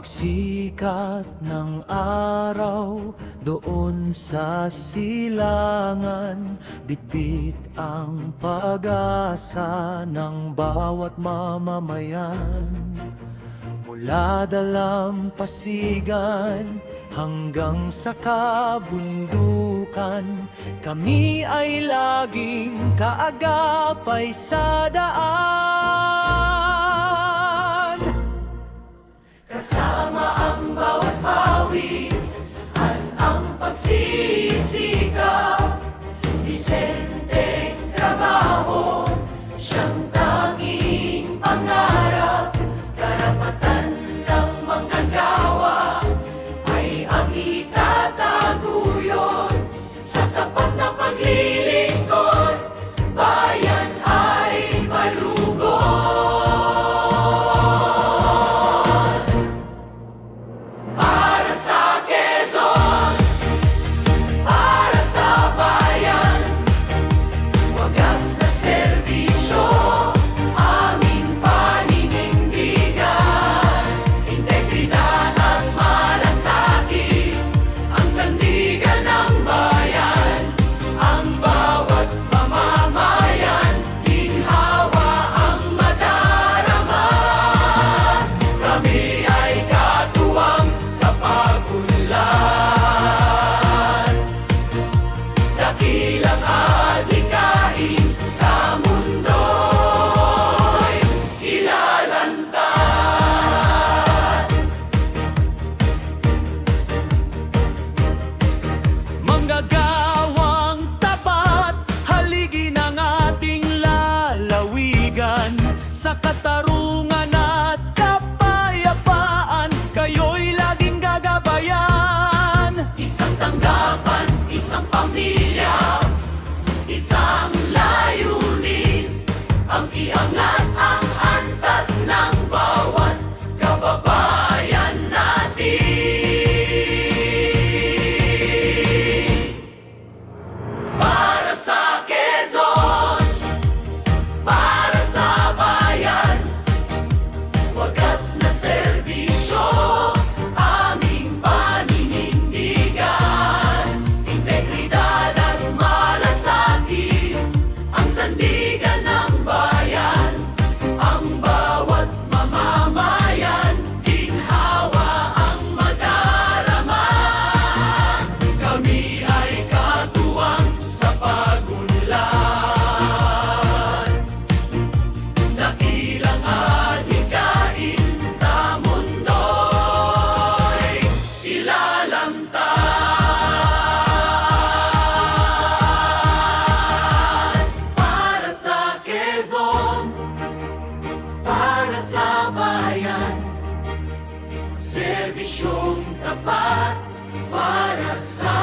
pagsikat ng araw doon sa silangan, bitbit ang pag-asa ng bawat mamamayan. Mula dalampasigan hanggang sa kabundukan, kami ay laging kaagapay sa daan. Kasama ang bawat pawis at ang pagsisikap, disenteng trabaho, siyang tanging pangarap. Karapatan ng manggagawa ay ang itataguyod sa tapat na paglilingkod, bayan ay malugod. Para sa Quezon, para sa bayan, wagas na serbisyo, aming paninindigan. Integridad at malasakit ang sandigan ng bayan. Ang bawat mamamayan, ginhawa ang madarama. Kami ay katuwang sa pag-unlad, dakilang adhikain sa mundo'y ilalantad. Manggagawang tapat, haligi ng ating lalawigan. Sa katarungan at kapayapaan, kayo'y laging gagabayan. Isang tanggapan, isang pamilya, isang layunin, ang iangat ang antas ng bawat kababayan natin. Para sa Quezon, para sa bayan, wagas na serbisyo, aming paninindigan. Integridad at malasakit ang sandigan ng bayan. Ang bawat mamamayan, ginhawa ang madarama. Kami ay katuwang sa pag-unlad, dakilang adhikain sa mundo'y ilalantad. Para sa Quezon, para sa bayan, serbisyong tapat para sa